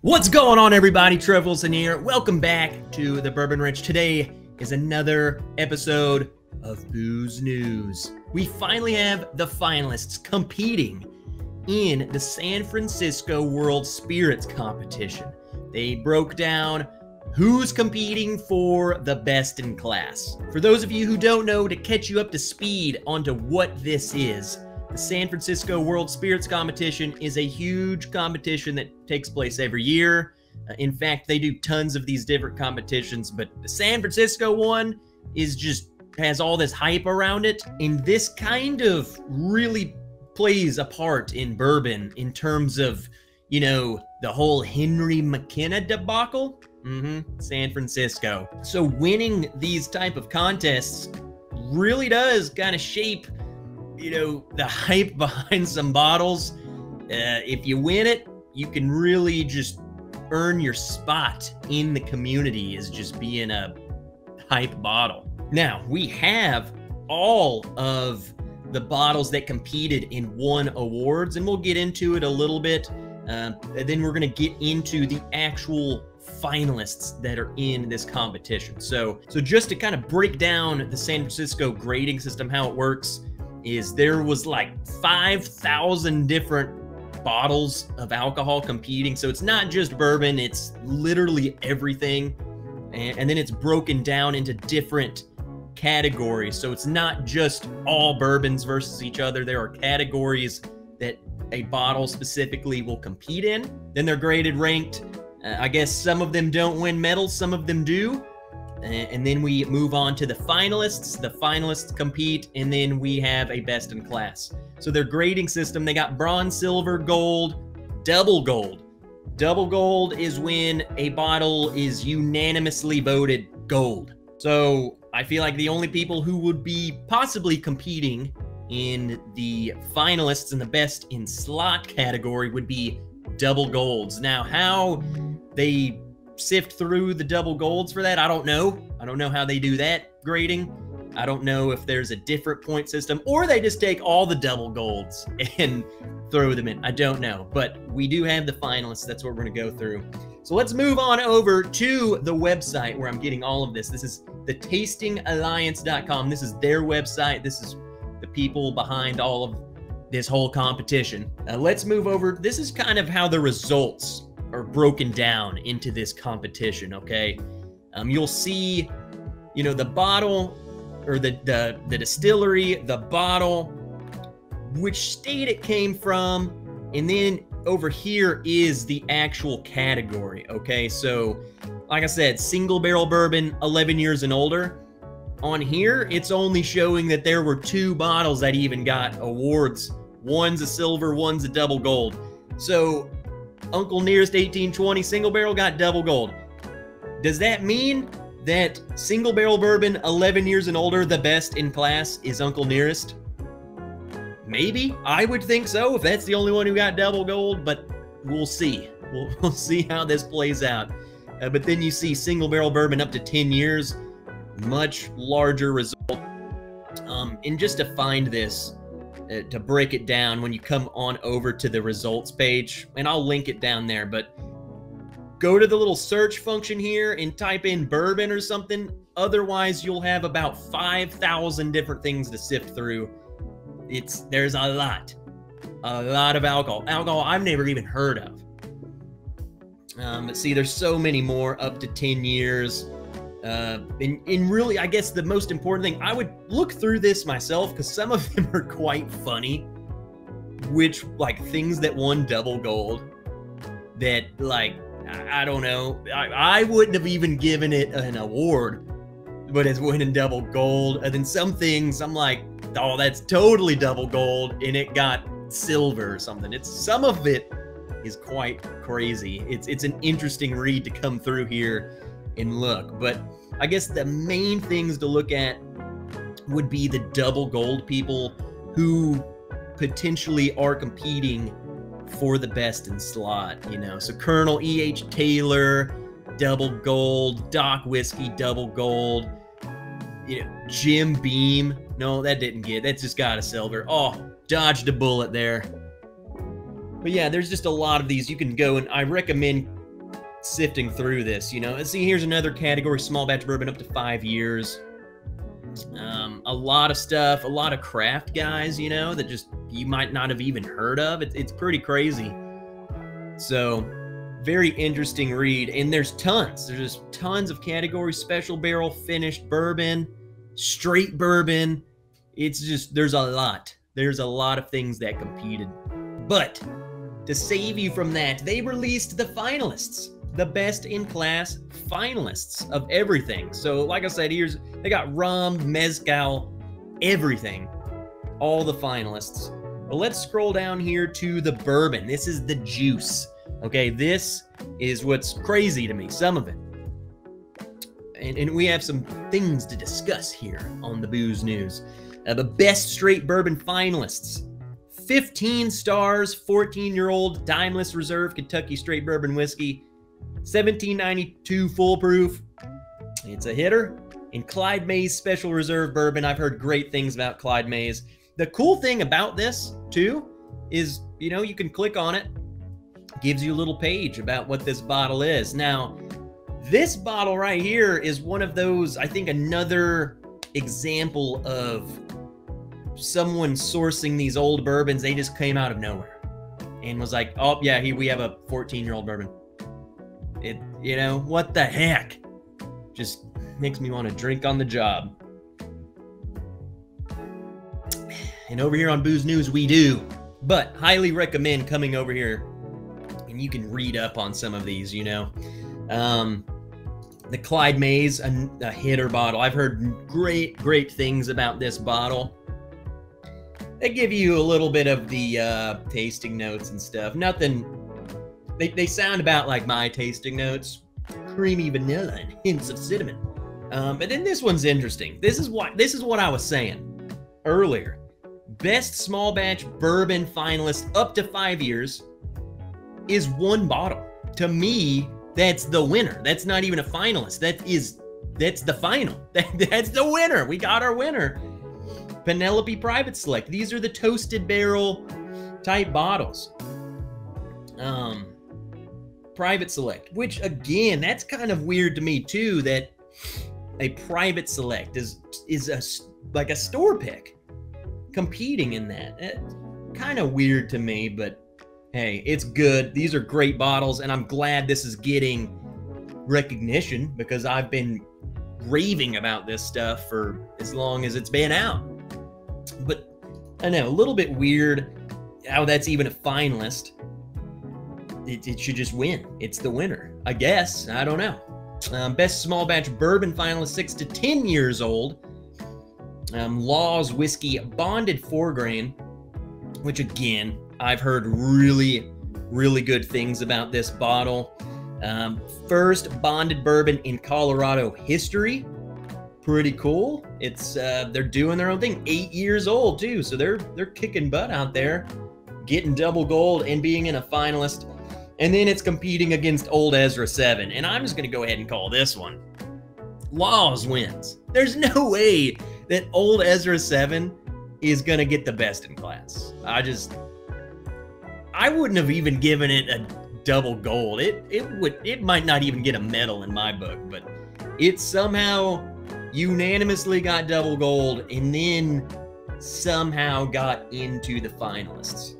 What's going on, everybody? Trev Wilson here. Welcome back to the Bourbon Ranch. Today is another episode of Booze News. We finally have the finalists competing in the San Francisco World Spirits Competition. They broke down who's competing for the best in class. For those of you who don't know, to catch you up to speed onto what this is, the San Francisco World Spirits Competition is a huge competition that takes place every year. In fact, they do tons of these different competitions, but the San Francisco one has all this hype around it. And this kind of really plays a part in bourbon in terms of, you know, the whole Henry McKenna debacle. San Francisco. So winning these type of contests really does kind of shape, you know, the hype behind some bottles. If you win it, you can really just earn your spot in the community as just being a hype bottle. Now, we have all of the bottles that competed and won awards, and we'll get into it a little bit. And then we're going to get into the actual finalists that are in this competition. So just to kind of break down the San Francisco grading system, how it works is there was like 5,000 different bottles of alcohol competing. So it's not just bourbon, it's literally everything. And then it's broken down into different categories. So it's not just all bourbons versus each other. There are categories that a bottle specifically will compete in. Then they're graded, ranked. I guess some of them don't win medals, some of them do. And then we move on to the finalists. The finalists compete, and then we have a best in class. So their grading system, they got bronze, silver, gold, double gold. Double gold is when a bottle is unanimously voted gold. So I feel like the only people who would be possibly competing in the finalists in the best in slot category would be double golds. Now, how they sift through the double golds for that, I don't know. I don't know how they do that grading. I don't know if there's a different point system or they just take all the double golds and throw them in. I don't know, but we do have the finalists. That's what we're going to go through. So let's move on over to the website where I'm getting all of this. This is thetastingalliance.com. This is their website. This is the people behind all of this whole competition. Let's move over. This is kind of how the results are broken down into this competition, okay? You'll see, you know, the bottle or the distillery, the bottle, which state it came from, and then over here is the actual category, okay? So, like I said, single barrel bourbon, 11 years and older. On here, it's only showing that there were 2 bottles that even got awards. One's a silver, one's a double gold. So Uncle Nearest 1820 single barrel got double gold. Does that mean that single barrel bourbon 11 years and older, the best in class, is Uncle Nearest? Maybe. I would think so if that's the only one who got double gold, but we'll see. We'll see how this plays out. But then you see single barrel bourbon up to 10 years, much larger result. And just to find this, to break it down, when you come on over to the results page, and I'll link it down there, but go to the little search function here and type in bourbon or something. Otherwise, you'll have about 5,000 different things to sift through. There's a lot of alcohol I've never even heard of. But see, there's so many more up to 10 years. And really, I guess the most important thing, I would look through this myself because some of them are quite funny, which like things that won double gold that, like, I don't know, I wouldn't have even given it an award, but it's winning double gold. And then some things I'm like, oh, that's totally double gold, and it got silver or something. Some of it is quite crazy. It's an interesting read to come through here and look. But I guess the main things to look at would be the double gold people who potentially are competing for the best in slot, you know. So Colonel E.H. Taylor, double gold. Doc Whiskey, double gold. You know, Jim Beam. No, that didn't get. That's just got a silver. Oh, dodged a bullet there. But yeah, there's just a lot of these. You can go, and I recommend sifting through this, you know. Let's see, here's another category, small batch bourbon up to 5 years. A lot of stuff, a lot of craft guys, you know, that just you might not have even heard of. It's pretty crazy. So very interesting read. And there's tons. There's just tons of categories: special barrel, finished bourbon, straight bourbon. It's just, there's a lot. There's a lot of things that competed. But to save you from that, they released the finalists, the best in class finalists of everything. So like I said, they got rum, mezcal, everything, all the finalists. But let's scroll down here to the bourbon. This is the juice. Okay, this is what's crazy to me, some of it. And we have some things to discuss here on the Booze News. The best straight bourbon finalists. 15 stars, 14-year-old Timeless Reserve Kentucky Straight Bourbon Whiskey. 1792 full proof. It's a hitter. And Clyde Mays Special Reserve Bourbon. I've heard great things about Clyde Mays. The cool thing about this, too, is, you know, you can click on it. Gives you a little page about what this bottle is. Now, this bottle right here is one of those, I think, another example of someone sourcing these old bourbons. They just came out of nowhere and was like, oh, yeah, here we have a 14-year-old bourbon. It, you know, what the heck? Just makes me want to drink on the job. And over here on Booze News, we do. But highly recommend coming over here and you can read up on some of these, you know. The Clyde Mays, a hitter bottle. I've heard great things about this bottle. They give you a little bit of the tasting notes and stuff. Nothing, they sound about like my tasting notes. Creamy vanilla and hints of cinnamon. But then this one's interesting. This is what I was saying earlier. Best small batch bourbon finalist up to 5 years is one bottle. To me, that's the winner. That's not even a finalist. That's the final. That's the winner. We got our winner. Penelope Private Select. These are the toasted barrel type bottles. Private Select, which again, that's kind of weird to me too, that a Private Select is like a store pick competing in that. Kind of weird to me, but hey, it's good. These are great bottles, and I'm glad this is getting recognition because I've been raving about this stuff for as long as it's been out. But I know, a little bit weird how that's even a finalist. It should just win. It's the winner, I guess. I don't know. Best small batch bourbon finalist, 6 to 10 years old. Law's Whiskey Bonded 4 grain, which again, I've heard really good things about this bottle. First bonded bourbon in Colorado history. Pretty cool. It's they're doing their own thing. 8 years old too, so they're kicking butt out there, getting double gold and being in a finalist. And then it's competing against Old Ezra 7, and I'm just gonna go ahead and call this one Laws wins. There's no way that Old Ezra 7 is gonna get the best in class. I wouldn't have even given it a double gold. It might not even get a medal in my book, but it somehow unanimously got double gold and then somehow got into the finalists.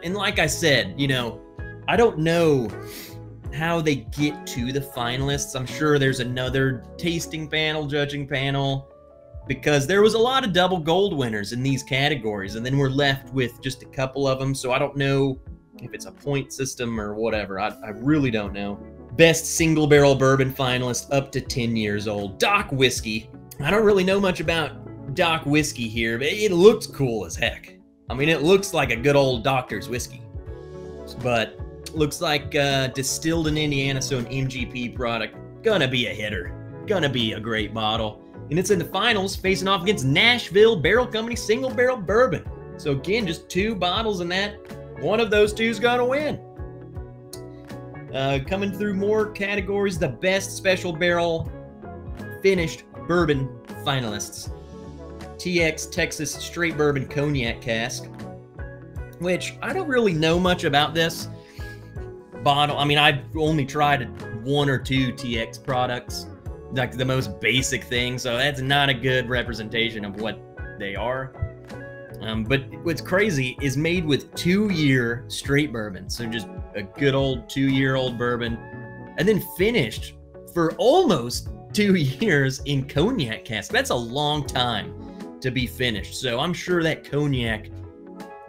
And like I said, you know, I don't know how they get to the finalists. I'm sure there's another tasting panel, judging panel, because there was a lot of double gold winners in these categories, and then we're left with just a couple of them. So I don't know if it's a point system or whatever. I really don't know. Best single barrel bourbon finalist up to 10 years old. Doc Whiskey. I don't really know much about Doc Whiskey here, but it looks cool as heck. I mean, it looks like a good old doctor's whiskey, but looks like distilled in Indiana, so an MGP product. Gonna be a hitter. Gonna be a great bottle. And it's in the finals, facing off against Nashville Barrel Company Single Barrel Bourbon. So again, just 2 bottles in that. One of those 2's gonna win. Coming through more categories, the best special barrel finished bourbon finalists. TX Texas Straight Bourbon Cognac Cask, which I don't really know much about this bottle. I mean, I've only tried 1 or 2 TX products, like the most basic thing, so that's not a good representation of what they are. But what's crazy is made with 2-year straight bourbon, so just a good old 2-year-old bourbon, and then finished for almost 2 years in cognac cask. That's a long time to be finished, so I'm sure that cognac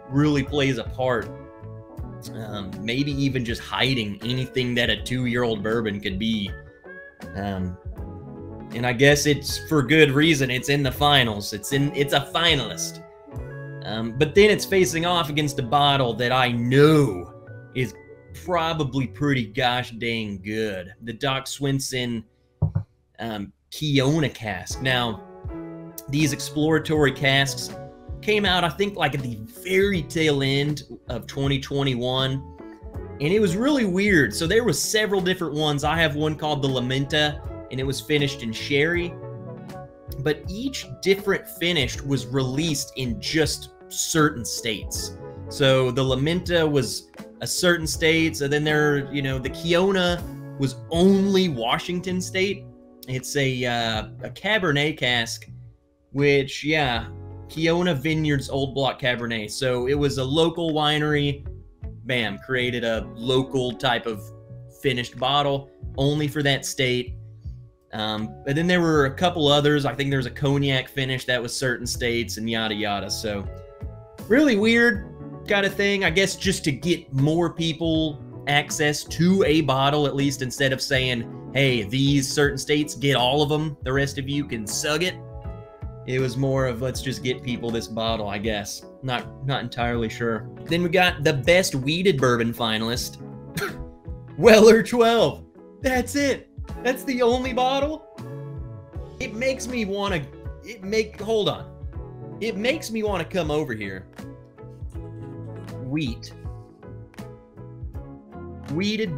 really plays a part. Maybe even just hiding anything that a 2-year-old bourbon could be. And I guess it's for good reason. It's in the finals. It's a finalist. But then it's facing off against a bottle that I know is probably pretty gosh dang good. The Doc Swinson Kiona cask. Now, these exploratory casks came out, I think, like at the very tail end of 2021, and it was really weird. So there was several different ones. I have one called the Lamenta, and it was finished in sherry, but each different finish was released in just certain states. So the Lamenta was a certain state, so then the Kiona was only Washington State. It's a Cabernet cask, which, yeah, Kiona Vineyards Old Block Cabernet. So it was a local winery, bam, created a local type of finished bottle only for that state. But then there were a couple others. I think there was a cognac finish that was certain states and yada yada. So really weird kind of thing, I guess, just to get more people access to a bottle, at least, instead of saying, hey, these certain states, get all of them, the rest of you can sug it. It was more of, let's just get people this bottle, I guess. Not entirely sure. Then we got the best weeded bourbon finalist, Weller 12. That's it. That's the only bottle. It makes me want to, hold on. It makes me want to come over here. Weeded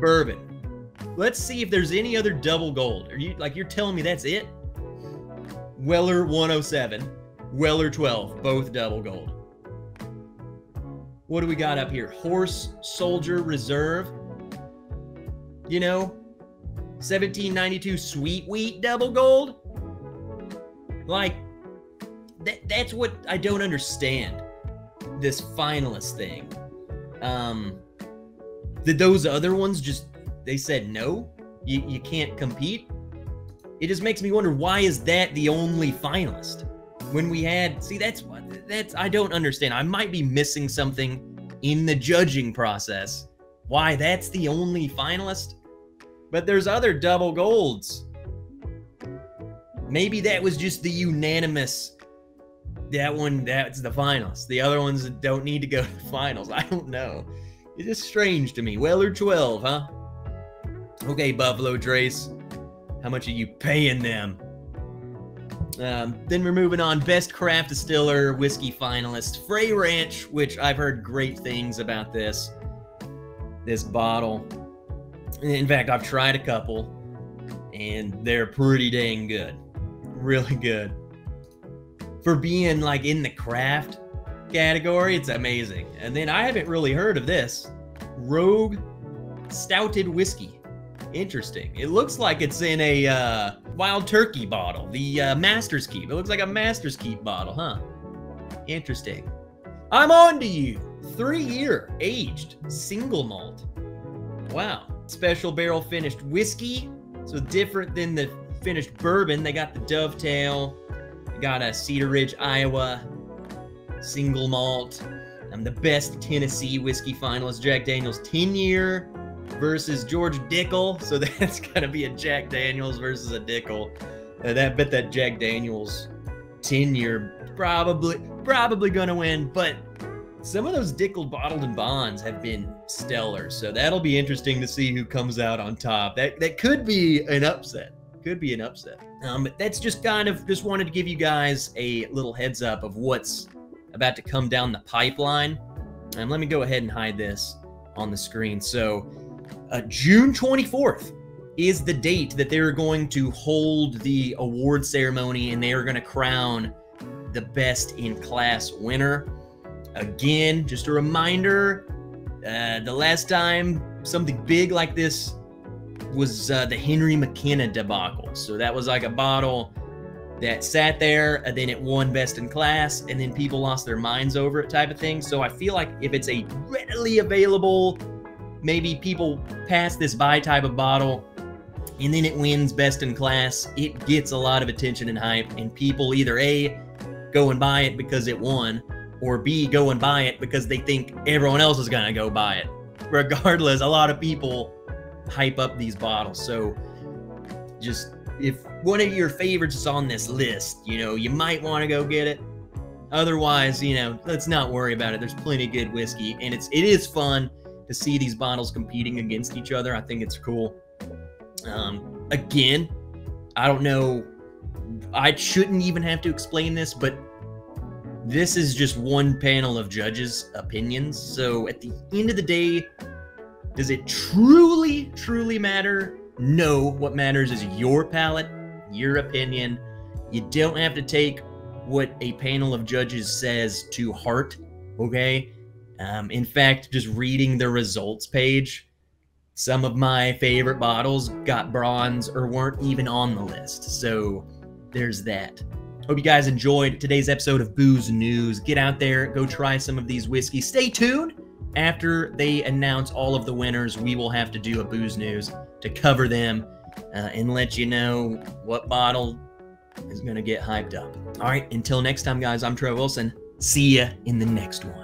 bourbon. Let's see if there's any other double gold. You're telling me that's it? Weller 107, Weller 12, both double gold. What do we got up here? Horse Soldier Reserve. 1792 Sweet Wheat double gold. Like, that's what I don't understand. This finalist thing. Did those other ones just, they said no? You can't compete? It just makes me wonder, why is that the only finalist? When we had, see, that's I don't understand. I might be missing something in the judging process. Why that's the only finalist? But there's other double golds. Maybe that was just the unanimous, that one, that's the finalist. The other ones don't need to go to the finals. I don't know. It's just strange to me. Weller 12, huh? Okay, Buffalo Trace. How much are you paying them? Then we're moving on. Best craft distiller whiskey finalist, Frey Ranch, which I've heard great things about this bottle. In fact, I've tried a couple, and they're pretty dang good. Really good. For being like in the craft category, it's amazing. And then I haven't really heard of this. Rogue Stouted Whiskey. Interesting. It looks like it's in a Wild Turkey bottle. The Master's Keep. It looks like a Master's Keep bottle, huh? Interesting. I'm on to you. 3-year aged single malt. Wow. Special barrel finished whiskey. So different than the finished bourbon. They got the Dovetail. They got a Cedar Ridge, Iowa single malt. The best Tennessee whiskey finalist, Jack Daniel's 10-year versus George Dickel. So that's going to be a Jack Daniels versus a Dickel. Bet that Jack Daniels 10-year probably going to win. But some of those Dickel bottled and bonds have been stellar. So that'll be interesting to see who comes out on top. That could be an upset. Could be an upset. But that's just just wanted to give you guys a little heads up of what's about to come down the pipeline. And let me go ahead and hide this on the screen. So June 24th is the date that they're going to hold the award ceremony, and they are going to crown the best in class winner. Again, just a reminder, the last time something big like this was the Henry McKenna debacle. So that was like a bottle that sat there, and then it won best in class, and then people lost their minds over it type of thing. So I feel like if it's a readily available, maybe people pass this by type of bottle, and then it wins best in class, it gets a lot of attention and hype, and people either A, go and buy it because it won, or B, go and buy it because they think everyone else is gonna go buy it. Regardless, a lot of people hype up these bottles. So just, if one of your favorites is on this list, you know, you might want to go get it. Otherwise, you know, let's not worry about it. There's plenty of good whiskey, and it is fun to see these bottles competing against each other. I think it's cool. Again, I don't know, I shouldn't even have to explain this, but this is just one panel of judges' opinions. So at the end of the day, does it truly, truly matter? No. What matters is your palate, your opinion. You don't have to take what a panel of judges says to heart, okay? In fact, just reading the results page, some of my favorite bottles got bronze or weren't even on the list. So there's that. Hope you guys enjoyed today's episode of Booze News. Get out there, go try some of these whiskeys. Stay tuned. After they announce all of the winners, we will have to do a Booze News to cover them and let you know what bottle is going to get hyped up. All right, until next time, guys, I'm Trevor Wilson. See ya in the next one.